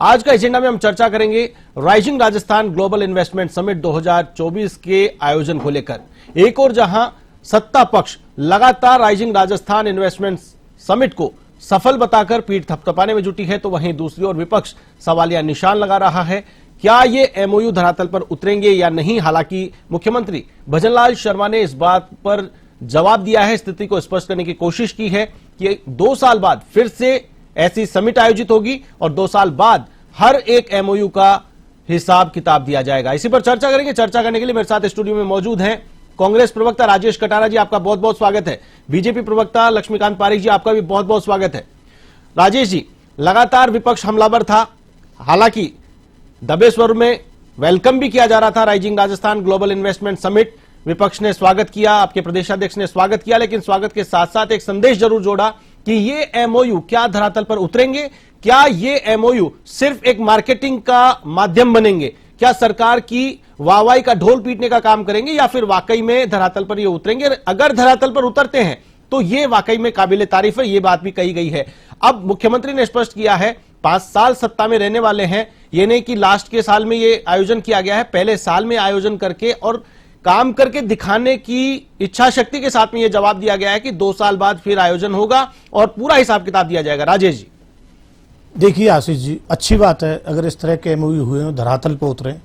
आज का एजेंडा में हम चर्चा करेंगे rising Rajasthan global investment summit 2024 के आयोजन को लेकर। एक और जहां सत्ता पक्ष लगातार राइजिंग राजस्थान इन्वेस्टमेंट समिट को सफल बताकर पीठ थपथपाने में जुटी है, तो वहीं दूसरी ओर विपक्ष सवालिया निशान लगा रहा है। क्या ये एमओयू धरातल पर उतरेंगे या नहीं? हालांकि मुख्यमंत्री भजनलाल शर्मा ने इस बात पर जवाब दिया है, स्थिति को स्पष्ट करने की कोशिश की है कि 2 साल बाद फिर से ऐसी समिट आयोजित होगी और 2 साल बाद हर एक एमओयू का हिसाब किताब दिया जाएगा। इसी पर चर्चा करेंगे। चर्चा करने के लिए मेरे साथ स्टूडियो में मौजूद हैं कांग्रेस प्रवक्ता राजेश कटारा जी, आपका बहुत बहुत स्वागत है। बीजेपी प्रवक्ता लक्ष्मीकांत पारिक जी, आपका भी बहुत बहुत स्वागत है। राजेश जी, लगातार विपक्ष हमलावर था, हालांकि दबे स्वर में वेलकम भी किया जा रहा था rising Rajasthan global investment summit. विपक्ष ने स्वागत किया, आपके प्रदेशाध्यक्ष ने स्वागत किया, लेकिन स्वागत के साथ साथ एक संदेश जरूर जोड़ा कि ये एमओयू क्या धरातल पर उतरेंगे? क्या ये एमओयू सिर्फ एक मार्केटिंग का माध्यम बनेंगे? क्या सरकार की वाहवाही का ढोल पीटने का काम करेंगे या फिर वाकई में धरातल पर ये उतरेंगे? अगर धरातल पर उतरते हैं तो ये वाकई में काबिले तारीफ है, ये बात भी कही गई है। अब मुख्यमंत्री ने स्पष्ट किया है 5 साल सत्ता में रहने वाले हैं, ये नहीं कि लास्ट के साल में ये आयोजन किया गया है, पहले साल में आयोजन करके और काम करके दिखाने की इच्छा शक्ति के साथ में यह जवाब दिया गया है कि 2 साल बाद फिर आयोजन होगा और पूरा हिसाब किताब दिया जाएगा। राजेश जी, देखिए आशीष जी, अच्छी बात है अगर इस तरह के एमओयू हुए हो, धरातल पर उतरे,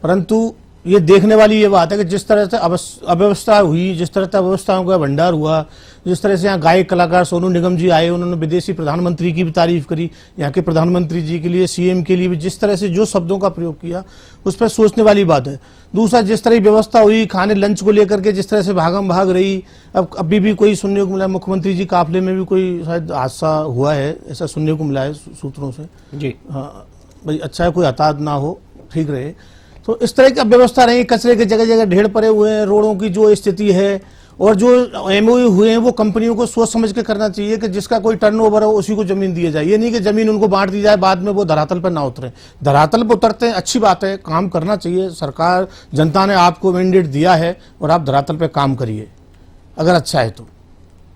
परंतु ये देखने वाली ये बात है कि जिस तरह से अव्यवस्था हुई, जिस तरह से अव्यवस्थाओं का भंडार हुआ, जिस तरह से यहाँ गायक कलाकार सोनू निगम जी आए, उन्होंने विदेशी प्रधानमंत्री की भी तारीफ करी, यहाँ के प्रधानमंत्री जी के लिए, सीएम के लिए भी जिस तरह से जो शब्दों का प्रयोग किया, उस पर सोचने वाली बात है। दूसरा, जिस तरह की व्यवस्था हुई खाने लंच को लेकर के, जिस तरह से भागम भाग रही, अब अभी भी कोई सुनने को मिला, मुख्यमंत्री जी काफिले में भी कोई शायद हादसा हुआ है, ऐसा सुनने को मिला है सूत्रों से जी। हाँ भाई, अच्छा है कोई हताहत ना हो, ठीक रहे। तो इस तरह की व्यवस्था रही, कचरे के जगह जगह ढेर पड़े हुए हैं, रोडों की जो स्थिति है, और जो एमओयू हुए हैं वो कंपनियों को सोच समझ के करना चाहिए कि जिसका कोई टर्नओवर हो उसी को जमीन दी जाए। ये नहीं कि जमीन उनको बांट दी जाए, बाद में वो धरातल पर ना उतरे। धरातल पर उतरते हैं, अच्छी बात है, काम करना चाहिए। सरकार, जनता ने आपको मैंडेट दिया है और आप धरातल पर काम करिए अगर अच्छा है तो।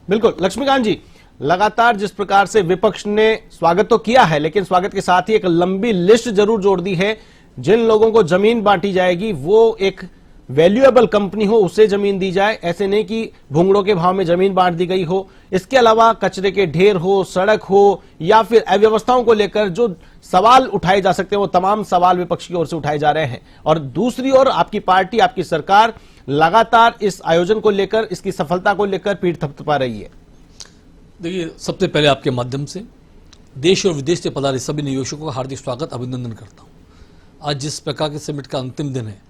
बिल्कुल। लक्ष्मीकांत जी, लगातार जिस प्रकार से विपक्ष ने स्वागत तो किया है, लेकिन स्वागत के साथ ही एक लंबी लिस्ट जरूर जोड़ दी है। जिन लोगों को जमीन बांटी जाएगी वो एक वैल्यूएबल कंपनी हो, उसे जमीन दी जाए, ऐसे नहीं कि भूंगड़ों के भाव में जमीन बांट दी गई हो। इसके अलावा कचरे के ढेर हो, सड़क हो, या फिर अव्यवस्थाओं को लेकर जो सवाल उठाए जा सकते हैं, वो तमाम सवाल विपक्ष की ओर से उठाए जा रहे हैं। और दूसरी ओर आपकी पार्टी, आपकी सरकार लगातार इस आयोजन को लेकर, इसकी सफलता को लेकर पीठ थपथपा रही है। देखिए, सबसे पहले आपके माध्यम से देश और विदेश से पधारे सभी निवेशकों का हार्दिक स्वागत, अभिनंदन करता हूं। आज जिस प्रकार के समिट का अंतिम दिन है,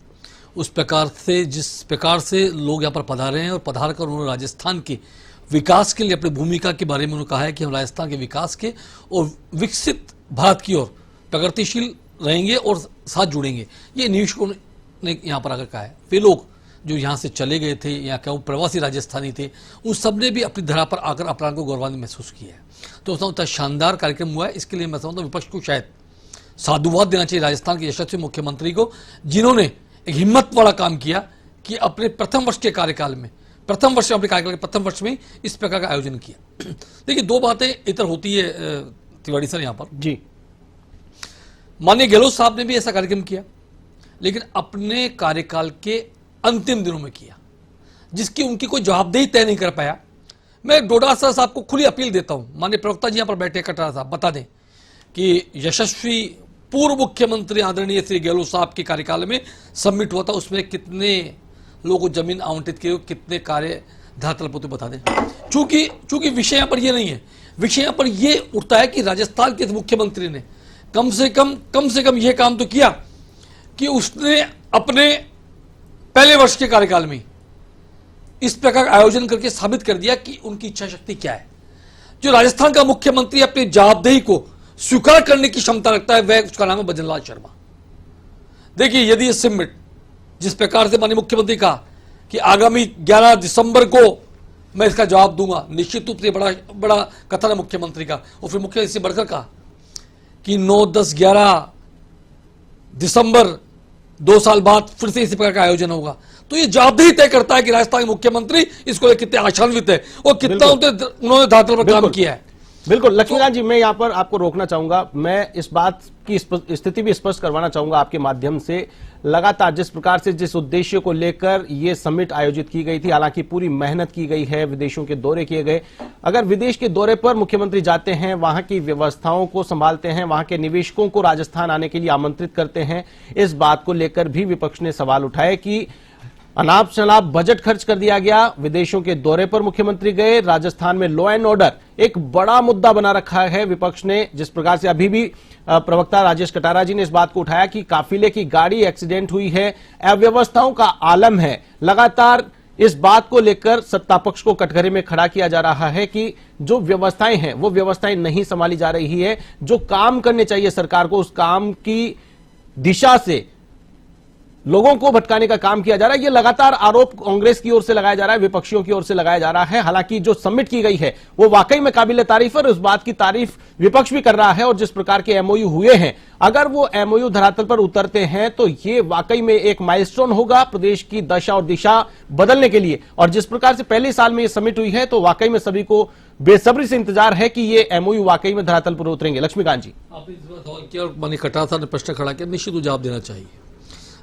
उस प्रकार से जिस प्रकार से लोग यहाँ पर पधारे हैं और पधार कर उन्होंने राजस्थान के विकास के लिए अपनी भूमिका के बारे में उन्होंने कहा है कि हम राजस्थान के विकास के और विकसित भारत की ओर प्रगतिशील रहेंगे और साथ जुड़ेंगे, ये निवेशकों ने यहाँ पर आकर कहा है। वे लोग जो यहाँ से चले गए थे या क्या वो प्रवासी राजस्थानी थे, उन सब ने भी अपनी धरा पर आकर अपराध को गौरवान्वित महसूस किया है। तो समझता शानदार कार्यक्रम हुआ है। इसके लिए मैं समझता हूँ विपक्ष को शायद साधुवाद देना चाहिए राजस्थान के यशस्वी मुख्यमंत्री को, जिन्होंने एक हिम्मत वाला काम किया कि अपने प्रथम वर्ष के कार्यकाल में, प्रथम वर्ष में इस प्रकार का आयोजन किया। देखिए, 2 बातें इधर होती है तिवारी सर यहाँ पर जी। माननीय गहलोत साहब ने भी ऐसा कार्यक्रम किया, लेकिन अपने कार्यकाल के अंतिम दिनों में किया, जिसकी उनकी कोई जवाबदेही तय नहीं कर पाया। मैं डोडासरा साहब को खुली अपील देता हूं, माननीय प्रवक्ता जी यहाँ पर बैठे, कटारा साहब, बता दें कि यशस्वी पूर्व मुख्यमंत्री आदरणीय श्री गहलोत साहब के कार्यकाल में समिट हुआ था, उसमें कितने लोगों को जमीन आवंटित किए, कितने कार्य धरातल पर, बता दें। चूंकि विषय यहाँ पर ये नहीं है, विषय यहाँ पर ये उठता है कि राजस्थान के मुख्यमंत्री ने कम से कम यह काम तो किया कि उसने अपने पहले वर्ष के कार्यकाल में इस प्रकार का आयोजन करके साबित कर दिया कि उनकी इच्छा शक्ति क्या है। जो राजस्थान का मुख्यमंत्री अपनी जवाबदेही को स्वीकार करने की क्षमता रखता है, वह उसका नाम है भजनलाल शर्मा। देखिए, यदि ये समिट जिस प्रकार से माननीय मुख्यमंत्री कहा कि आगामी 11 दिसंबर को मैं इसका जवाब दूंगा, निश्चित रूप से बड़ा कथन है मुख्यमंत्री का। और फिर मुख्यमंत्री से बढ़कर कहा कि 9, 10, 11 दिसंबर 2 साल बाद फिर से इसी प्रकार का आयोजन होगा। तो ये जवाबदेही तय करता है कि राजस्थान के मुख्यमंत्री इसको कितने आशान्वित है और कितना उन्होंने धरातल पर काम किया है। बिल्कुल लक्ष्मीकांत जी, मैं यहां पर आपको रोकना चाहूंगा। मैं इस बात की स्थिति भी स्पष्ट करवाना चाहूंगा आपके माध्यम से। लगातार जिस प्रकार से जिस उद्देश्य को लेकर ये समिट आयोजित की गई थी, हालांकि पूरी मेहनत की गई है, विदेशों के दौरे किए गए। अगर विदेश के दौरे पर मुख्यमंत्री जाते हैं, वहां की व्यवस्थाओं को संभालते हैं, वहां के निवेशकों को राजस्थान आने के लिए आमंत्रित करते हैं, इस बात को लेकर भी विपक्ष ने सवाल उठाए कि अनाप शनाप बजट खर्च कर दिया गया। विदेशों के दौरे पर मुख्यमंत्री गए, राजस्थान में लॉ एंड ऑर्डर एक बड़ा मुद्दा बना रखा है विपक्ष ने। जिस प्रकार से अभी भी प्रवक्ता राजेश कटारा जी ने इस बात को उठाया कि काफिले की गाड़ी एक्सीडेंट हुई है, अव्यवस्थाओं का आलम है। लगातार इस बात को लेकर सत्ता पक्ष को कटघरे में खड़ा किया जा रहा है कि जो व्यवस्थाएं हैं वो व्यवस्थाएं नहीं संभाली जा रही है। जो काम करने चाहिए सरकार को, उस काम की दिशा से लोगों को भटकाने का काम किया जा रहा है। ये लगातार आरोप कांग्रेस की ओर से लगाया जा रहा है, विपक्षियों की ओर से लगाया जा रहा है। हालांकि जो समिट की गई है वो वाकई में काबिल तारीफ है और उस बात की तारीफ विपक्ष भी कर रहा है। और जिस प्रकार के एमओयू हुए हैं, अगर वो एमओयू धरातल पर उतरते हैं तो ये वाकई में एक माइलस्टोन होगा प्रदेश की दशा और दिशा बदलने के लिए। और जिस प्रकार से पहले साल में ये समिट हुई है तो वाकई में सभी को बेसब्री से इंतजार है कि ये एमओयू वाकई में धरातल पर उतरेंगे। लक्ष्मीकांत जी, आपने इस बात सवाल किया और माननीय कटारा साहब ने प्रश्न खड़ा किया, निश्चित जवाब देना चाहिए।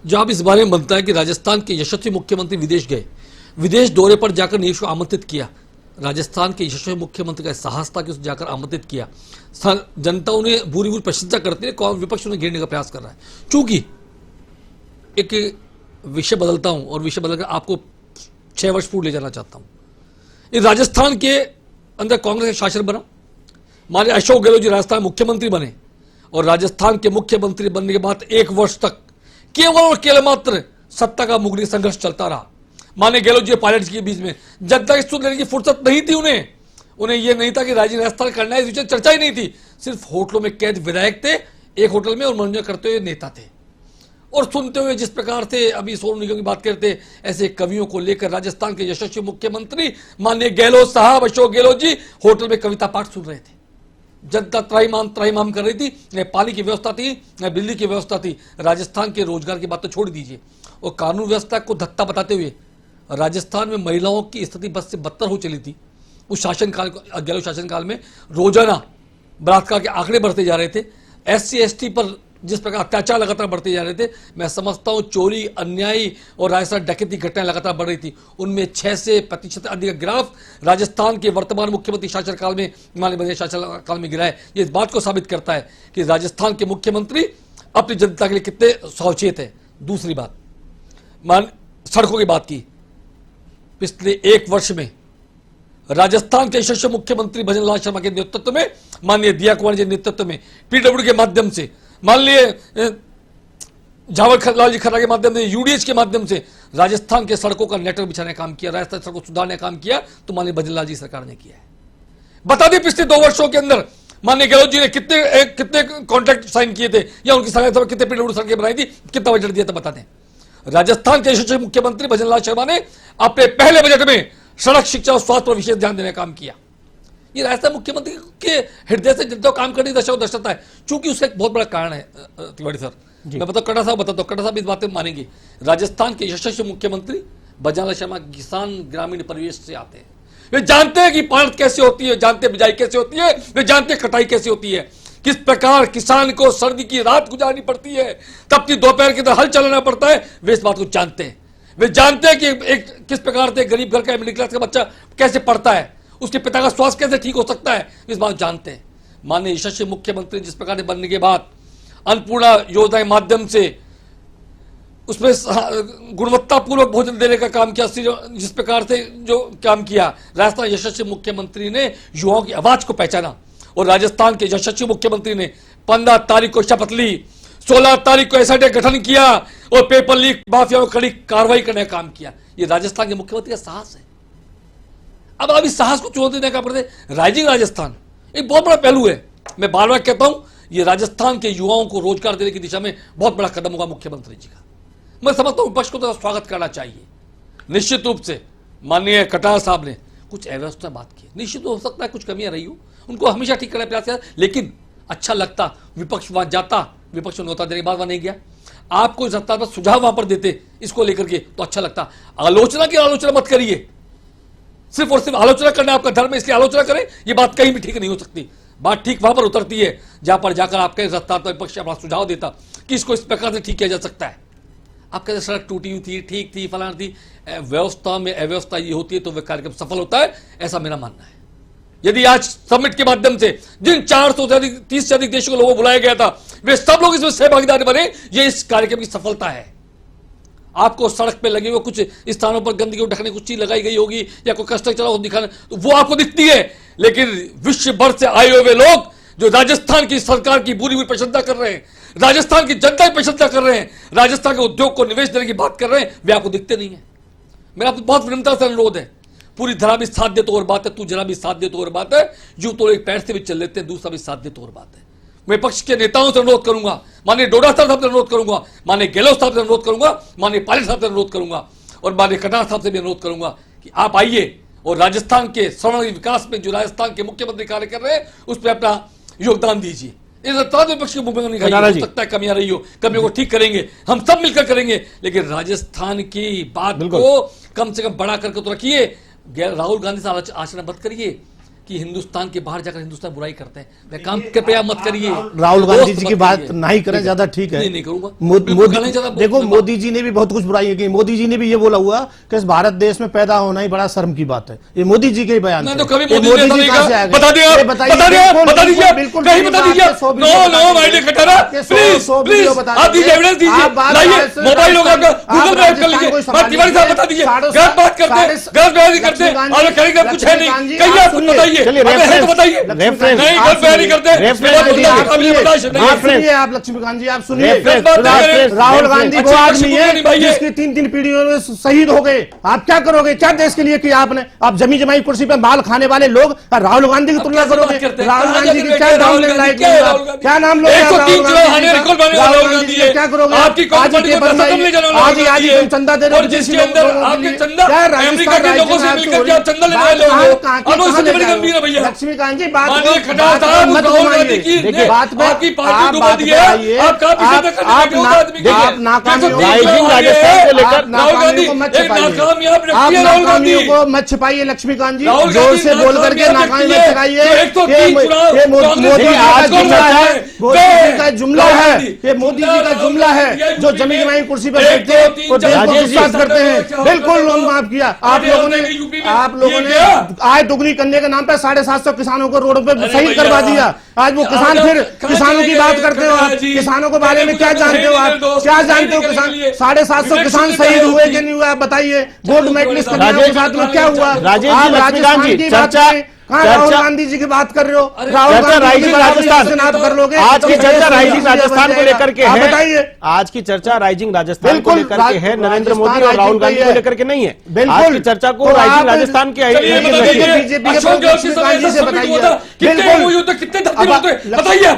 जवाब इस बारे में बनता है कि राजस्थान के यशस्वी मुख्यमंत्री विदेश गए, विदेश दौरे पर जाकर निवेश को आमंत्रित किया। राजस्थान के यशस्वी मुख्यमंत्री का साहस था कि उसे जाकर आमंत्रित किया। जनता उन्हें बुरी बुरी प्रशंसा करती है, विपक्ष उन्हें घेरने का प्रयास कर रहा है। चूंकि एक विषय बदलता हूं और विषय बदलकर आपको 6 वर्ष पूर्व ले जाना चाहता हूं। राजस्थान के अंदर कांग्रेस का शासन बना, माननीय अशोक गहलोत जी राजस्थान मुख्यमंत्री बने और राजस्थान के मुख्यमंत्री बनने के बाद 1 वर्ष तक केवल और केवल मात्र सत्ता का मुगली संघर्ष चलता रहा। माने गहलोत जी पायलट के बीच में जनता की सुन लेने की फुर्सत नहीं थी उन्हें यह नहीं था कि राजस्थान करना है, इस विषय चर्चा ही नहीं थी। सिर्फ होटलों में कैद विधायक थे, एक होटल में, और मनोरंजन करते हुए नेता थे। और सुनते हुए जिस प्रकार से अभी सोनू निगम की बात करते, ऐसे कवियों को लेकर राजस्थान के यशस्वी मुख्यमंत्री माननीय गहलोत साहब, अशोक गहलोत जी होटल में कविता पाठ सुन रहे थे। जनता त्राहिमाम कर रही थी, न पानी की व्यवस्था थी, न बिजली की व्यवस्था थी। राजस्थान के रोजगार की बात तो छोड़ दीजिए, और कानून व्यवस्था को धत्ता बताते हुए राजस्थान में महिलाओं की स्थिति बद से बदतर हो चली थी। उस शासनकाल, गहलोत शासनकाल में रोजाना बलात्कार के आंकड़े बढ़ते जा रहे थे। SC ST पर जिस प्रकार अत्याचार लगातार बढ़ते जा रहे थे, मैं समझता हूं चोरी, अन्याय और राजस्थान डकैती घटनाएं लगातार बढ़ रही थी। उनमें 6 से प्रतिशत अधिक गिराव राजस्थान के वर्तमान मुख्यमंत्री शासनकाल में, माननीय शासनकाल में गिरा है। ये इस बात को साबित करता है कि राजस्थान के मुख्यमंत्री अपनी जनता के लिए कितने सचेत है। दूसरी बात, सड़कों की बात की, पिछले 1 वर्ष में राजस्थान के यशस्वी मुख्यमंत्री भजन लाल शर्मा के नेतृत्व में, माननीय दिया कुमार जी के नेतृत्व में, PWD के माध्यम से, माननीय झावर लाल जी खन्ना के माध्यम से, UDH के माध्यम से राजस्थान के सड़कों का नेटवर्क बिछाने का काम किया, राजस्थान सड़कों को सुधारने का काम किया, तो माननीय भजन लाल जी सरकार ने किया है। बता दें पिछले 2 वर्षों के अंदर माननीय गहलोत जी ने कितने कॉन्ट्रैक्ट साइन किए थे, या उनकी सरकार कितने PWD सड़कें बनाई थी, कितना बजट दिया था, बता दें। राजस्थान के यशस्वी मुख्यमंत्री भजन लाल शर्मा ने अपने पहले बजट में सड़क, शिक्षा और स्वास्थ्य पर विशेष ध्यान देने का काम किया। ये राजस्थान मुख्यमंत्री के हृदय से जनता को काम करने की दर्शाता है। चूंकि उसका एक बहुत बड़ा कारण है तिवारी सर, मैं बताता हूं, कटारा साहब इस बात में मानेंगे। राजस्थान के यशस्वी मुख्यमंत्री भजन लाल शर्मा किसान ग्रामीण परिवेश से आते हैं। वे जानते हैं कि पालत कैसे होती है, जानते हैं बिजाई कैसे होती है, वे जानते हैं कटाई कैसे होती है, किस प्रकार किसान को सर्दी की रात गुजारनी पड़ती है, तब की दोपहर के अंदर हल चलाना पड़ता है। वे इस बात को जानते हैं। वे जानते हैं कि एक किस प्रकार से गरीब घर का, मिडिल क्लास का बच्चा कैसे पढ़ता है, उसके पिता का स्वास्थ्य कैसे ठीक हो सकता है, इस बात जानते हैं। माननीय यशस्वी मुख्यमंत्री जिस प्रकार से बनने के बाद अन्नपूर्णा योजना के माध्यम से उसमें गुणवत्तापूर्वक भोजन देने का काम किया, जिस प्रकार से जो काम किया, राजस्थान यशस्वी मुख्यमंत्री ने युवाओं की आवाज को पहचाना। और राजस्थान के यशस्वी मुख्यमंत्री ने 15 तारीख को शपथ ली, 16 तारीख को SIT गठन किया और पेपर लीक माफिया को कड़ी कार्रवाई करने का काम किया। ये राजस्थान के मुख्यमंत्री का साहस है। अब इस साहस को चुनौती देने का पड़ता। राइजिंग राजस्थान एक बहुत बड़ा पहलू है। मैं बार बार कहता हूं, ये राजस्थान के युवाओं को रोजगार देने की दिशा में बहुत बड़ा कदम होगा मुख्यमंत्री जी का। मैं समझता हूं विपक्ष को तो स्वागत करना चाहिए। निश्चित रूप से माननीय कटारा साहब ने कुछ अव्यवस्था बात की, निश्चित हो सकता है कुछ कमियां रही हो, उनको हमेशा ठीक करने का प्रयास किया, लेकिन अच्छा लगता विपक्ष वहां जाता, विपक्ष ने होता देने के बाद वहां नहीं गया। आपको सत्ता पर सुझाव वहां पर देते इसको लेकर के, तो अच्छा लगता। आलोचना की आलोचना मत करिए, सिर्फ और सिर्फ आलोचना करना आपका धर्म है, इसलिए आलोचना करें, ये बात कहीं भी ठीक नहीं हो सकती। बात ठीक वहां पर उतरती है जहां पर जाकर आपके सत्तात्मक पक्ष अपना सुझाव देता कि इसको इस प्रकार से ठीक किया जा सकता है। आप कहते सड़क टूटी हुई थी, ठीक थी, फलाना थी, व्यवस्था में अव्यवस्था ये होती है तो वह कार्यक्रम सफल होता है, ऐसा मेरा मानना है। यदि आज समिट के माध्यम से जिन 430 से अधिक देशों को लोगों को बुलाया गया था, वे सब लोग इसमें सहभागीदार बने, ये इस कार्यक्रम की सफलता है। आपको सड़क पे लगे हुए कुछ स्थानों पर गंदगी को ढकने कुछ चीज लगाई गई होगी या कोई कंस्ट्रक्शन हो दिखाना, तो वो आपको दिखती है, लेकिन विश्व भर से आए हुए लोग जो राजस्थान की सरकार की बुरी हुई प्रशंसा कर रहे हैं, राजस्थान की जनता की प्रशंसा कर रहे हैं, राजस्थान के उद्योग को निवेश देने की बात कर रहे हैं, वे आपको दिखते नहीं है। मेरा आपको बहुत विनम्रता से अनुरोध है, पूरी धरा भी साथ दे तो और बात है, तू जरा भी साथ दे तो और बात है, यूं तो एक पैर से भी चल लेते हैं, दूसरा भी साथ दे तो और बात है। मैं पक्ष के नेताओं से अनुरोध करूंगा, माननीय डोडा साहब से अनुरोध करूंगा, माननीय गहलोत साहब से अनुरोध करूंगा, माननीय पायलट साहब से अनुरोध करूंगा और माननीय कटार साहब से भी अनुरोध करूंगा कि आप आइए और राजस्थान के सर्वांगीण विकास में जो राजस्थान के मुख्यमंत्री कार्य कर रहे हैं उस पर अपना योगदान दीजिए। इस विपक्ष की भूमिका नहीं खाई, हो सकता है कमियां रही हो, कमियों को ठीक करेंगे, हम सब मिलकर करेंगे, लेकिन राजस्थान की बात को कम से कम बड़ा करके तो रखिए। राहुल गांधी से आचरण मत करिए कि हिंदुस्तान के बाहर जाकर हिंदुस्तान बुराई करते हैं, मैं काम कृपया मत करिए। राहुल गांधी जी की बात नहीं करें, ज्यादा ठीक है। नहीं करूंगा। देखो मोदी जी ने भी बहुत कुछ बुराई की, मोदी जी ने भी ये बोला हुआ कि इस भारत देश में पैदा होना ही बड़ा शर्म की बात है, ये मोदी जी के बयान। मैं तो कभी मोदी जी कहां से आ गए? बता दीजिए, बता दीजिए, बिल्कुल कहीं बता दीजिए। नो माइंड खटारा, प्लीज आप दीजिए, एविडेंस दीजिए, लाइए, मोबाइल होगा आपका, गूगल ड्राइव कर लीजिए, बात तिवारी साहब बता दीजिए, गलत बात करते हैं, गलत बयानी करते हैं और करेंगे कुछ है नहीं, कहिए आप कुछ बताइए, चलिए आप लक्ष्मीकांत जी आप सुनिए, राहुल गांधी वो आदमी है जिसकी 3 पीढ़ियों में शहीद हो गए, आप क्या करोगे, क्या देश के लिए किया आपने? आप जमी जमाई कुर्सी पे माल खाने वाले लोग राहुल गांधी की तुलना करोगे? राहुल गांधी की क्या नाम लेने लायक, क्या नाम लोगे राहुल गांधी जी, क्या करोगे? आज तुम चंदा दे रहे हो, लक्ष्मीकांत जी बात नाकामियों को मत छिपाइए लक्ष्मीकांत जी, जोर से बोल करके नाकामी मत छिपाइए। मोदी जी का जुमला है, ये मोदी जी का जुमला है जो जमी जमाई कुर्सी पर बैठते हैं और देश को विश्वास करते हैं। बिल्कुल माफ किया आप लोगों ने आय दुगनी करने के नाम पर 750 किसानों को रोड पे शहीद करवा दिया। आज वो किसान फिर किसानों की बात करते हो आप, किसानों के बारे में क्या जानते हो आप, क्या जानते हो? किसान 750 किसान शहीद हुए कि नहीं हुआ आप बताइए। गोल्ड मेडलिस्ट के साथ में क्या हुआ? आप राजस्थान की बात करें, कहाँ राहुल गांधी जी की बात कर रहे हो? राहुल गांधी राजस्थान आप कर लोगे? आज की चर्चा राइजिंग राजस्थान को लेकर के है, बताइए। आज की चर्चा राइजिंग राजस्थान को लेकर के है, नरेंद्र मोदी और राहुल गांधी को लेकर के नहीं है। आज की चर्चा को राइजिंग राजस्थान के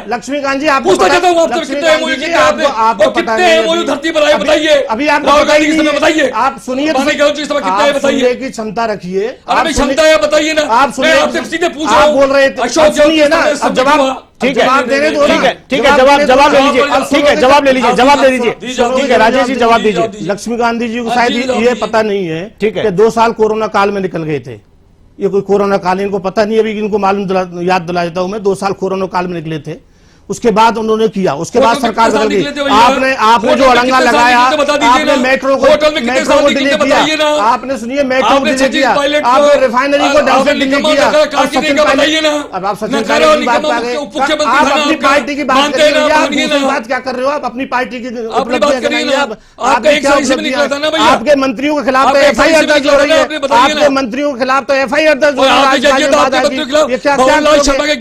लक्ष्मीकांत जी आपको धरती पर आए बताइए, अभी आप बताइए, आप सुनिए की क्षमता रखिए, आप क्षमता है बताइए ना, आप सुनिए, सीधे पूछ आप बोल रहे थे, सुनिए ना, अब जवाब ठीक है, देने दो, ठीक है, जवाब ले लीजिए, ठीक है, जवाब ले लीजिए, ठीक है, राजेश जी जवाब दीजिए। लक्ष्मीकांत जी को शायद ये पता नहीं है, ठीक है, कि 2 साल कोरोना काल में निकल गए थे। ये कोई कोरोना काल इनको पता नहीं, अभी इनको मालूम याद दिला देता हूं मैं, 2 साल कोरोना काल में निकले थे, उसके बाद उन्होंने किया, उसके बाद सरकार बदल गई। आपने जो अड़ंगा लगाया, आपने मेट्रो को डिले किया, आपने सुनिए मेट्रो को डिले किया, आपने रिफाइनरी को ढंग से डिले किया। अब आप सचिन पायलट की बात कर रहे हैं, आप अपनी पार्टी की बात कर रहे हैं, आप दूसरी बात क्या कर रहे हो? आप अपनी पार्टी की उपलब्धियां कराइए। आपके मंत्रियों के खिलाफ तो FIR दर्ज हो रही है, आपके मंत्रियों के खिलाफ तो FIR दर्ज हो रही है।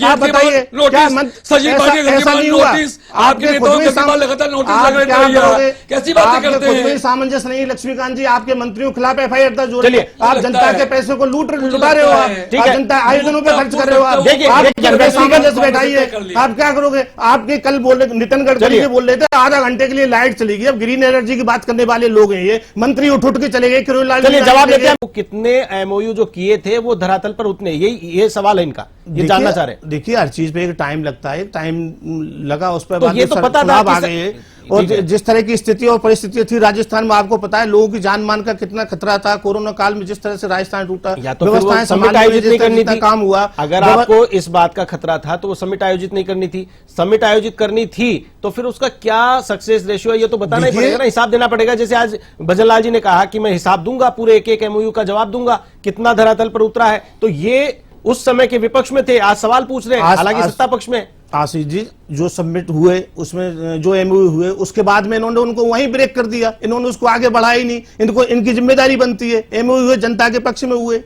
आप बताइए क्या ऐसा नहीं हुआ? आपके खुद में कैसी बातें करते हैं? सामंजस्य नहीं लक्ष्मीकांत जी, आपके मंत्रियों के खिलाफ FIR दर्ज हो रही है, आप जनता के पैसे को लुटा रहे हो, आप जनता आयोजनों पे खर्च कर रहे हो, आप सामंजस्य बैठाइए। आप क्या करोगे? आपके कल बोल रहे नितिन गडकरी जी बोल रहे थे आधा घंटे के लिए लाइट चली गई, अब ग्रीन एनर्जी की बात करने वाले लोग हैं ये, मंत्री उठ के चले गए। जवाब देते हैं, कितने MOU जो किए थे वो धरातल पर उतने, ये सवाल है इनका, ये जानना चाह रहे हैं। देखिए हर चीज पे एक टाइम लगता है, टाइम लगा उस पर, तो ये तो पता था आ गए, और जिस तरह की स्थिति और परिस्थिति थी राजस्थान में, आपको पता है लोगों की जान मान का कितना खतरा था। कोरोना काल में जिस तरह से राजस्थान टूटा, या तो फिर वो समिट आयोजित नहीं करनी थी, काम हुआ। अगर आपको इस बात का खतरा था तो वो समिट आयोजित नहीं करनी थी। समिट आयोजित करनी थी तो फिर उसका क्या सक्सेस रेशियो है ये तो बताना ही पड़ेगा ना, हिसाब देना पड़ेगा। जैसे आज भजनलाल जी ने कहा कि मैं हिसाब दूंगा, पूरे एक एक एमओयू का जवाब दूंगा, कितना धरातल पर उतरा है। तो ये उस समय के विपक्ष में थे, आज सवाल पूछ रहे हैं, हालांकि सत्ता पक्ष में। आशीष जी, जो सबमिट हुए उसमें जो एमओयू हुए उसके बाद में इन्होंने उनको वहीं ब्रेक कर दिया, इन्होंने उसको आगे बढ़ाया ही नहीं। इनको इनकी जिम्मेदारी बनती है, एमओयू हुए जनता के पक्ष में हुए,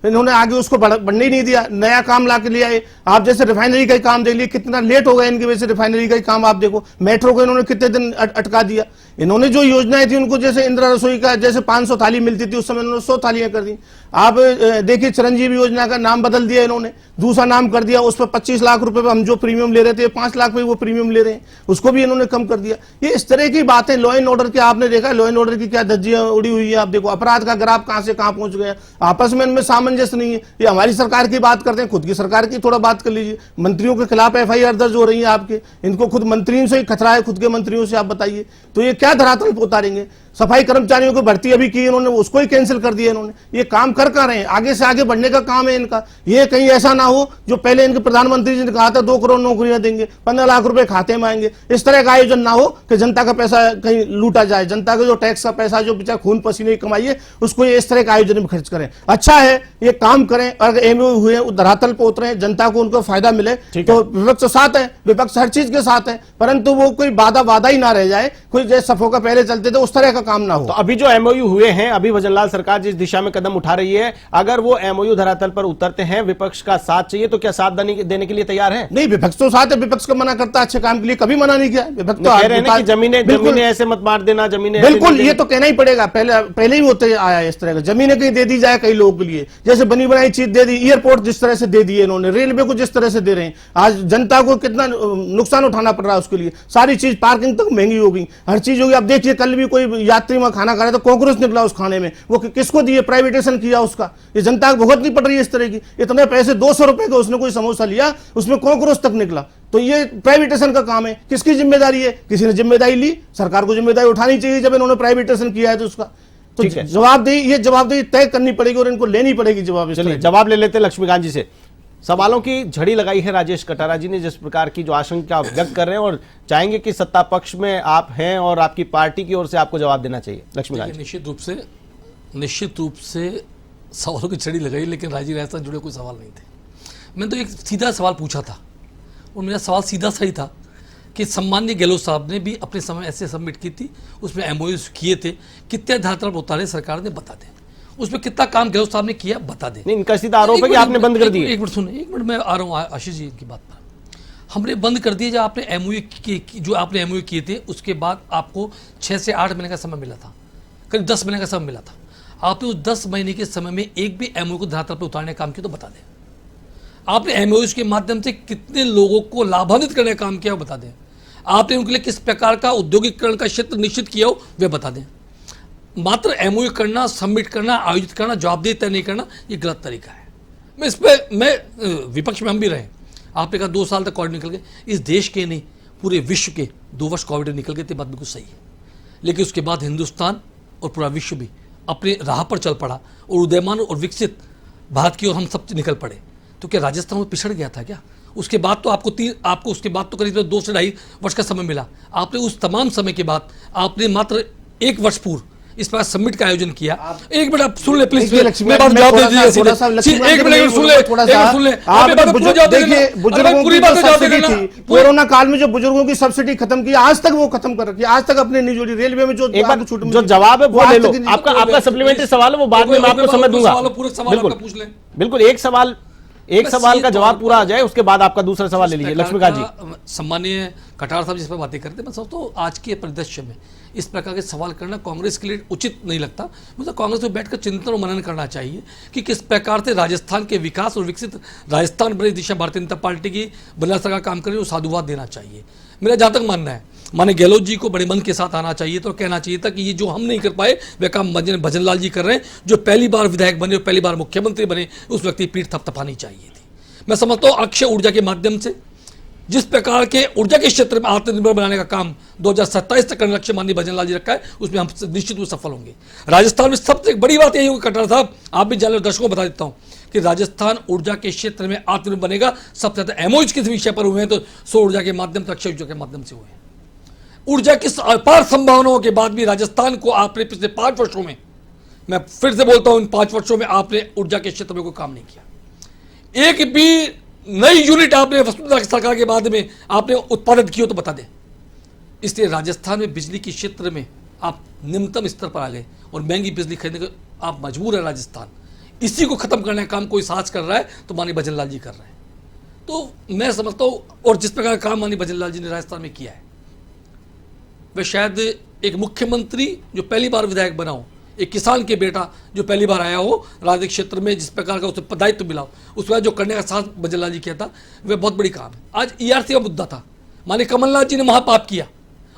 इन्होंने आगे उसको बढ़ने ही नहीं दिया, नया काम ला के ले आए। आप जैसे रिफाइनरी का काम देख लिए, कितना लेट हो गया इनकी वजह से रिफाइनरी का काम। आप देखो मेट्रो को इन्होंने कितने दिन अटका दिया। इन्होंने जो योजनाएं थी उनको, जैसे इंदिरा रसोई का जैसे 500 थाली मिलती थी उस समय इन्होंने 100 थालियां कर दी। आप देखिए चिरंजीवी योजना का नाम बदल दिया इन्होंने, दूसरा नाम कर दिया। उस पर 25 लाख रुपए हम जो प्रीमियम ले रहे थे 5 लाख पे वो प्रीमियम ले रहे हैं, उसको भी इन्होंने कम कर दिया। ये इस तरह की बातें, लॉ एंड ऑर्डर की आपने देखा, लॉ एंड ऑर्डर की क्या धज्जियां उड़ी हुई है। आप देखो अपराध का ग्राफ कहां से कहां पहुंच गया, आपस में इनमें सामंजस्य नहीं है। ये हमारी सरकार की बात करते हैं, खुद की सरकार की थोड़ा बात कर लीजिए। मंत्रियों के खिलाफ एफआईआर दर्ज हो रही है आपके, इनको खुद मंत्रियों से ही खतरा है, खुद के मंत्रियों से। आप बताइए तो ये क्या धरातल पर उतारेंगे। सफाई कर्मचारियों को भर्ती अभी की इन्होंने, उसको ही कैंसिल कर दिया इन्होंने। ये काम कर रहे हैं, आगे से आगे बढ़ने का काम है इनका। ये कहीं ऐसा ना हो जो पहले इनके प्रधानमंत्री जी ने कहा था 2 करोड़ नौकरियां देंगे, 15 लाख रुपए खाते में आएंगे। इस तरह का आयोजन ना हो कि जनता का पैसा कहीं लूटा जाए, जनता का जो टैक्स का पैसा जो बेचारा खून पसीने की कमाई है उसको ये इस तरह का आयोजन में खर्च करें। अच्छा है ये काम करें, अगर एमओयू हुए धरातल पर उतरे, जनता को उनको फायदा मिले तो विपक्ष साथ है, विपक्ष हर चीज के साथ है, परंतु वो कोई वादा ही ना रह जाए, कोई जैसे सफों का पहले चलते थे उस तरह का काम ना हो। तो अभी जो एमओयू हुए हैं, अभी भजनलाल सरकार जिस दिशा में कदम उठा रही है, अगर वो एमओयू धरातल पर उतरते हैं, विपक्ष का साथ चाहिए तो क्या साथ देने के लिए तैयार है? नहीं, विपक्ष तो साथ है, विपक्ष को मना करता अच्छे काम के लिए, कभी मना नहीं किया। विपक्ष तो कह रहे हैं कि जमीनें ऐसे मत बांट देना, जमीनें बिल्कुल, ये तो कहना ही पड़ेगा। पहले ही होते आया इस तरह का, जमीनें कहीं दे दी जाए कई लोगों के लिए, जैसे बनी बनाई चीज दे दी। एयरपोर्ट जिस तरह से दे दिए इन्होंने, रेलवे को जिस तरह से दे रहे हैं, आज जनता को कितना नुकसान उठाना पड़ रहा है उसके लिए। सारी चीज पार्किंग तक महंगी हो गई, हर चीज होगी। अब देखिए कल भी कोई यात्री वहां खाना खा रहा था, कॉकरोच निकला उस खाने में, वो किसको दिए? प्राइवेटेशन किया उसका। ये जनता को भुगतनी पड़ रही है इस तरह की। इतने पैसे 200 रुपए का उसने कोई समोसा लिया, उसमें कॉकरोच तक निकला। तो ये प्राइवेटेशन का काम है, किसकी जिम्मेदारी है? किसी ने जिम्मेदारी ली, सरकार को जिम्मेदारी उठानी चाहिए जब इन्होंने प्राइवेटेशन किया है तो उसका तो जवाबदेही तय करनी पड़ेगी और इनको लेनी पड़ेगी जवाब। चलिए जवाब ले लेते लक्ष्मीकांत जी से। सवालों की झड़ी लगाई है राजेश कटारा जी ने, जिस प्रकार की जो आशंका व्यक्त कर रहे हैं, और चाहेंगे कि सत्ता पक्ष में आप हैं और आपकी पार्टी की ओर से आपको जवाब देना चाहिए। लक्ष्मीकांत, निश्चित रूप से सवालों की झड़ी लगाई, लेकिन राजीव राजस्थान जुड़े कोई सवाल नहीं थे। मैंने तो एक सीधा सवाल पूछा था और मेरा सवाल सीधा सही था कि सम्माननीय गहलोत साहब ने भी अपने समय ऐसे सबमिट की थी, उसमें एमओयूज किए थे, कितने धरातल पर उतारे सरकार ने बता दें, उसमें कितना काम गहलोत साहब ने किया बता दें। नहीं, इनका सीधा आरोप है कि आपने बंद कर दिए। एक मिनट सुने, 1 मिनट मैं आ रहा हूँ आशीष जी की बात पर। हमने बंद कर दिए जब आपने एमओयू किए थे, उसके बाद आपको 6 से 8 महीने का समय मिला था, करीब 10 महीने का समय मिला था। आपने उस 10 महीने के समय में एक भी एमओयू को धरातल पर उतारने का काम किया तो बता दें। आपने एमओयूज के माध्यम से कितने लोगों को लाभान्वित करने का काम किया वो बता दें। आपने उनके लिए किस प्रकार का औद्योगिकरण का क्षेत्र निश्चित किया हो वह बता दें। मात्र एमओयू करना, सबमिट करना, आयोजित करना, जवाबदेही तय नहीं करना, ये गलत तरीका है। मैं इस पर विपक्ष में हम भी रहे। आपने कहा 2 साल तक कोविड निकल गए, इस देश के नहीं पूरे विश्व के 2 वर्ष कोविड निकल गए थे, बात बिल्कुल सही है। लेकिन उसके बाद हिंदुस्तान और पूरा विश्व भी अपने राह पर चल पड़ा और उदयमान और विकसित भारत की ओर हम सब निकल पड़े। तो क्या राजस्थान में पिछड़ गया था क्या? उसके बाद तो आपको उसके बाद तो करीब 2 से 2.5 वर्ष का समय मिला। आपने उस तमाम समय के बाद आपने मात्र 1 वर्ष पूर्व इस पर सबमिट का आयोजन किया। एक मिनट आप सुन ले प्लीज, देखिए कोरोना काल में जो बुजुर्गों की सब्सिडी खत्म की, आज तक वो खत्म कर रखी है। आज तक अपने नहीं जोड़ी। रेलवे में जो जवाब है वो ले लो। आपका सप्लीमेंट्री सवाल है वो बाद में मैं आपको समझ दूंगा। बिल्कुल, एक सवाल का जवाब पूरा आ जाए, उसके बाद आपका दूसरा सवाल ले लीजिए। लक्ष्मीकांत जी, सम्मानीय कटार साहब जिस पर बातें करते हैं, मैं समझता हूँ आज के परिदृश्य में इस प्रकार के सवाल करना कांग्रेस के लिए उचित नहीं लगता। मतलब कांग्रेस में बैठकर चिंतन और मनन करना चाहिए कि किस प्रकार से राजस्थान के विकास और विकसित राजस्थान बने दिशा भारतीय जनता पार्टी की बनला सरकार काम कर रही है, वो साधुवाद देना चाहिए। मेरा जहाँ तक मानना है, माने गहलोत जी को बड़े मन के साथ आना चाहिए तो कहना चाहिए था कि ये जो हम नहीं कर पाए वह काम भजनलाल जी कर रहे हैं, जो पहली बार विधायक बने और पहली बार मुख्यमंत्री बने, उस व्यक्ति पीठ थपथपानी चाहिए थी। मैं समझता हूँ अक्षय ऊर्जा के माध्यम से जिस प्रकार के ऊर्जा के क्षेत्र में आत्मनिर्भर बनाने का काम 2027 तक करने लक्ष्य माननीय भजन लाल जी रखा है, उसमें हम निश्चित रूप से सफल होंगे। राजस्थान में सबसे बड़ी बात यही होगी कटार साहब, आप भी जान लो, दर्शकों को बता देता हूं कि राजस्थान ऊर्जा के क्षेत्र में आत्मनिर्भर बनेगा। सबसे ज्यादा एमओयू किस विषय पर हुए हैं तो सौर ऊर्जा के माध्यम से, अक्षय ऊर्जा के माध्यम से हुए हैं। ऊर्जा की अपार संभावनाओं के बाद भी राजस्थान को आपने पिछले 5 वर्षों में, मैं फिर से बोलता हूं, इन 5 वर्षों में आपने ऊर्जा के क्षेत्र में कोई काम नहीं किया। एक भी नई यूनिट आपने वसुंधरा सरकार के बाद में आपने उत्पादित की हो तो बता दें। इसलिए राजस्थान में बिजली के क्षेत्र में आप निम्नतम स्तर पर आ गए और महंगी बिजली खरीदने को आप मजबूर है। राजस्थान इसी को खत्म करने का काम कोई साहस कर रहा है तो माननीय भजन लाल जी कर रहे हैं। तो मैं समझता हूं, और जिस प्रकार का काम माननीय भजन लाल जी ने राजस्थान में किया है, वह शायद एक मुख्यमंत्री जो पहली बार विधायक बना हो, एक किसान के बेटा जो पहली बार आया हो राजनीतिक क्षेत्र में, जिस प्रकार का उसे दायित्व मिला हो, उसके बाद जो करने का साथ भजन लाल जी किया था, वह बहुत बड़ी काम है। आज ईआरसी का मुद्दा था, माननीय कमलनाथ जी ने महापाप किया,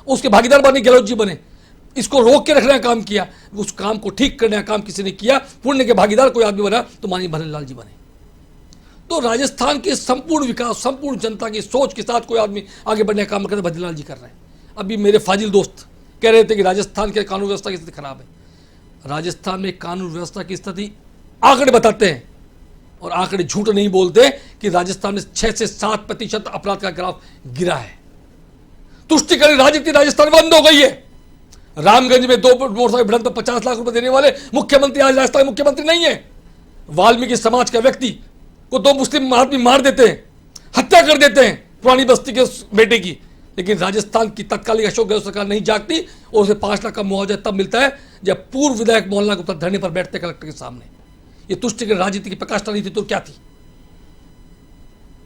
उसके भागीदार माननीय गहलोत जी बने, इसको रोक के रखने का काम किया, उस काम को ठीक करने का काम किसी ने किया, पुण्य के भागीदार कोई आदमी बना तो माननीय भजन लाल जी बने। तो राजस्थान के संपूर्ण विकास, संपूर्ण जनता की सोच के साथ कोई आदमी आगे बढ़ने का काम करते भजन लाल जी कर रहे हैं। अभी मेरे फाजिल दोस्त कह रहे थे कि राजस्थान के कानून व्यवस्था की स्थिति खराब है। राजस्थान में कानून व्यवस्था की स्थिति आंकड़े बताते हैं, और आंकड़े झूठ नहीं बोलते कि राजस्थान में 6 से 7% अपराध का ग्राफ गिरा है। तुष्टिकरण राजनीति राजस्थान में बंद हो गई है। रामगंज में 2 मोटरसाइकिल भिड़ंत पर 50 लाख रुपए देने वाले मुख्यमंत्री आज राजस्थान के मुख्यमंत्री नहीं है। वाल्मीकि समाज का व्यक्ति को 2 मुस्लिम आदमी मार देते हैं, हत्या कर देते हैं पुरानी बस्ती के बेटे की, लेकिन राजस्थान की तत्कालीन अशोक गहलोत सरकार नहीं जागती और उसे 5 लाख का मुआवजा तब मिलता है जब पूर्व विधायक मोहनलाल गुप्ता धरने पर बैठते कलेक्टर के सामने। ये तुष्टिकरण राजनीति की प्रकाष्ठा नहीं थी तो क्या थी?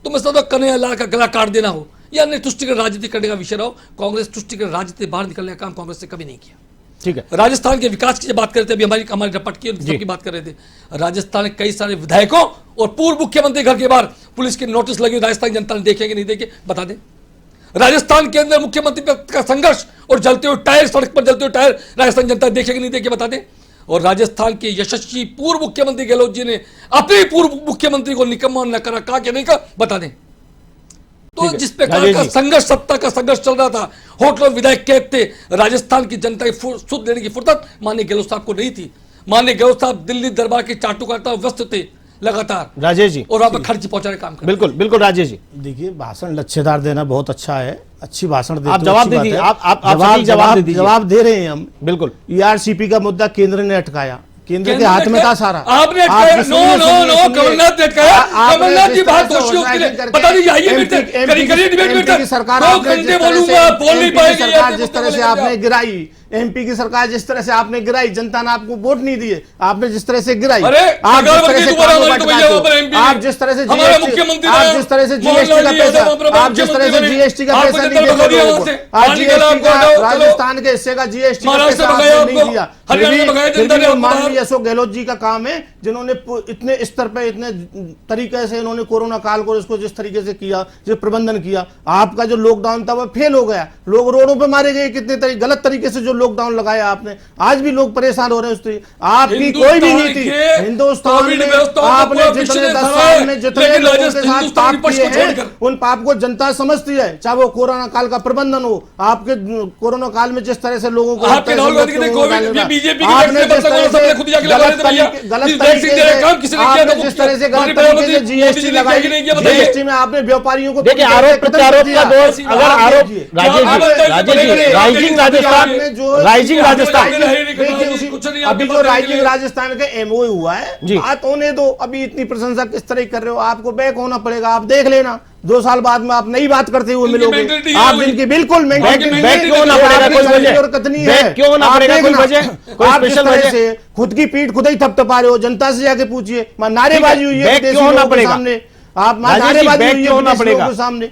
तो मैं समझता कन्हैया लाल का गला काट देना हो या नहीं तुष्टिकरण राजनीति करने का विषय रहो, कांग्रेस तुष्टिकरण राजनीति बाहर निकलने का काम कांग्रेस ने कभी नहीं किया। ठीक है, राजस्थान के विकास की जब बात कर रहे थे, अभी हमारी रपट की सबकी बात कर रहे थे, राजस्थान में कई सारे विधायकों और पूर्व मुख्यमंत्री घर के बाहर पुलिस की नोटिस लगी, राजस्थान जनता ने देखेंगे नहीं देखे बता दें। राजस्थान के अंदर मुख्यमंत्री का संघर्ष और जलते हुए टायर, सड़क पर जलते हुए टायर राजस्थान जनता देखेगी नहीं देखे बता दें। और राजस्थान के यशस्वी पूर्व मुख्यमंत्री गहलोत जी ने अपने पूर्व मुख्यमंत्री को निकम्मा न करा, कहा कि नहीं कहा बता दें। तो जिस प्रकार का संघर्ष, सत्ता का संघर्ष चल रहा था, होटलों विधायक कैद थे, राजस्थान की जनता की सुध लेने की फुर्सत माननीय गहलोत साहब को नहीं थी। माननीय गहलोत साहब दिल्ली दरबार के चाटुकारिता व्यस्त थे लगातार, राजेश जी, और वहां पर खर्च पहुंचाने का काम कर। बिल्कुल बिल्कुल राजेश जी, देखिए भाषण लच्छेदार देना बहुत अच्छा है, अच्छी भाषण देते आप जवाब दे दीजिए, आप जवाब दे रहे हैं हम। बिल्कुल, ईआरसीपी का मुद्दा केंद्र ने अटकाया, केंद्र के हाथ में था सारा। आपने अटकाया? नो कमलनाथ ने अटकाया। कमलनाथ जी बात दोषी उसके लिए बता दीजिए, आइए करिए डिबेट में। सरकार बोलूंगा बोल नहीं पाएगी। सरकार जिस तरह से आपने गिराई, एमपी की सरकार जिस तरह से आपने गिराई, जनता ने आपको वोट नहीं दिए, आपने जिस तरह से गिराई, आप जिस तरह से जीएसटी का पैसा, आप जिस तरह से जीएसटी का पैसा नहीं दिया लोगों को, आज जीएसटी का राजस्थान के हिस्से का जीएसटी का पैसा आपने नहीं दिया। माननीय अशोक गहलोत जी का काम है, जिन्होंने इतने स्तर पे, इतने तरीके से इन्होंने कोरोना काल को इसको जिस तरीके से किया, जो प्रबंधन किया। आपका जो लॉकडाउन था वह फेल हो गया, लोग रोडों पे मारे गए, कितने गलत तरीके से जो लॉकडाउन लगाया आपने, आज भी लोग परेशान हो रहे हैं उससे। आपकी कोई भी नीति हिंदुस्तान में आपने जितने 10 साल में जितने लोगों के साथ पाप किए हैं, उन पाप को जनता समझती है। चाहे वो कोरोना काल का प्रबंधन हो, आपके कोरोना काल में जिस तरह से लोगों को आपने जिस तरह से गलत तरीके से जीएसटी लगाई, जीएसटी में आपने व्यापारियों को देखिए आरोप प्रत्यारोप का दौर, अगर आरोप राइजिंग राजस्थान अभी जो राइजिंग राजस्थान का एमओयू हुआ है, बात होने दो। अभी इतनी प्रशंसा किस तरह कर रहे हो, आपको बैक होना पड़ेगा, आप देख लेना 2 साल बाद में आप नई बात करते हुए मिलोगे। आप जिनकी बिल्कुल क्यों ना पड़ेगा कोई वजह, कतनी है, क्यों ना पड़ेगा कोई वजह, कोई स्पेशल वजह से खुद की पीठ खुद ही थपथपा रहे हो। जनता से जाके पूछिए, नारेबाजी हुई है क्यों ना पड़ेगा सामने, आप नारेबाजी होना पड़ेगा सामने,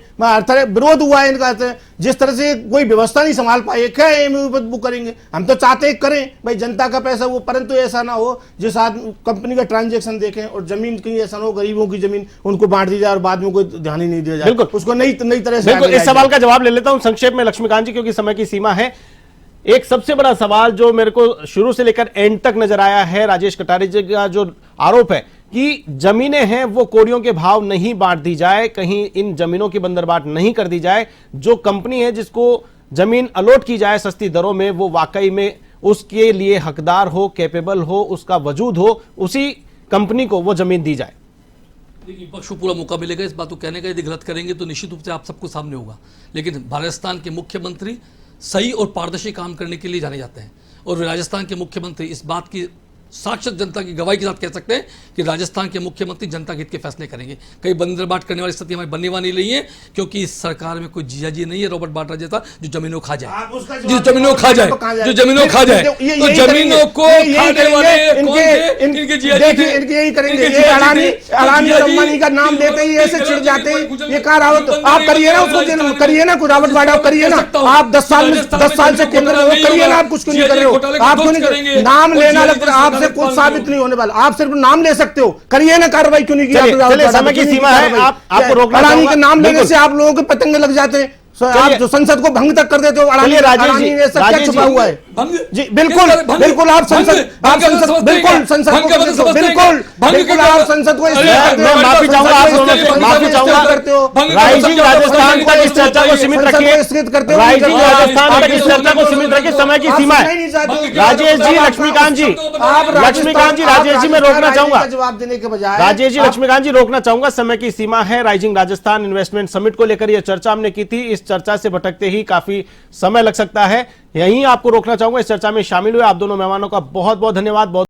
विरोध हुआ है इनका। जिस तरह से कोई व्यवस्था नहीं संभाल पाए, क्या एमओयू बुक करेंगे? हम तो चाहते करें भाई जनता का पैसा वो, परंतु ऐसा ना हो जिस आदमी कंपनी का ट्रांजैक्शन देखें और जमीन कहीं ऐसा ना हो गरीबों की जमीन उनको बांट दी जाए और बाद में कोई ध्यान ही नहीं दिया जाए, उसको नई तरह से। इस सवाल का जवाब ले लेता हूं संक्षेप में लक्ष्मीकांत जी, क्योंकि समय की सीमा है। एक सबसे बड़ा सवाल जो मेरे को शुरू से लेकर एंड तक नजर आया है, राजेश कटारिया जी का जो आरोप है कि जमीनें हैं वो कोड़ियों के भाव नहीं बांट दी जाए, कहीं इन जमीनों की बंदरबाट नहीं कर दी जाए। जो कंपनी है जिसको जमीन अलॉट की जाए सस्ती दरों में, वो वाकई में उसके लिए हकदार हो, कैपेबल हो, उसका वजूद हो, उसी कंपनी को वो जमीन दी जाए। देखिए, विपक्ष को पूरा मौका मिलेगा इस बात को कहने का। यदि गलत करेंगे तो निश्चित रूप से आप सबको सामने होगा, लेकिन राजस्थान के मुख्यमंत्री सही और पारदर्शी काम करने के लिए जाने जाते हैं, और राजस्थान के मुख्यमंत्री इस बात की साक्षात जनता की गवाही के साथ कह सकते हैं कि राजस्थान के मुख्यमंत्री जनता के हित के फैसले करेंगे। कई बंदरबाट करने वाली स्थिति हमारी बनने वाली नहीं है, क्योंकि इस सरकार में कोई जियाजी नहीं है रॉबर्ट वाड्रा जैसा जो जमीनों खा जाए, जो जमीनों खा जाए, जो जमीनों खा जाए। तो जमीनों को खाने वाले कौन थे? इनके जियाजी थे, इनके यही करेंगे। ये अडानी और अंबानी का नाम देते ही ऐसे छिड़ जाते हैं। ये कहा रावत आप करिए ना, उसको करिए ना, कोई रावत वाड्रा करिए ना। आप 10 साल से केंद्र में करिए ना, आप कुछ क्यों नहीं कर रहे हो? आप क्यों नहीं नाम लेना लगता है? आपसे कुछ साबित नहीं होने वाला, आप सिर्फ नाम ले सकते हो, करिए ना कार्रवाई। क्यों नहीं किया? समय की सीमा है, आपको रोकना अडानी के नाम लेने से आप लोगों के पतंगे लग जाते हैं। आप जो संसद को भंग तक कर देते हो। अडानी ने सब क्या छुपा हुआ है? जी बिल्कुल बिल्कुल, आप संसद बिल्कुल संसद को बिल्कुल आप संसद को मैं माफी चाहूंगा, आप दोनों से माफी चाहूंगा। राइजिंग राजस्थान तक इस चर्चा को सीमित रखिए, राइजिंग राजस्थान तक इस चर्चा को सीमित रखिए, समय की सीमा है। राजेश जी, लक्ष्मीकांत जी, राजेश जी मैं रोकना चाहूंगा, जवाब देने के बजाय राजेश जी, लक्ष्मीकांत जी रोकना चाहूंगा, समय की सीमा है। राइजिंग राजस्थान इन्वेस्टमेंट समिट को लेकर यह चर्चा हमने की थी, इस चर्चा से भटकते ही काफी समय लग सकता है, यहीं आपको रोकना चाहूंगा। इस चर्चा में शामिल हुए आप दोनों मेहमानों का बहुत बहुत धन्यवाद। बहुत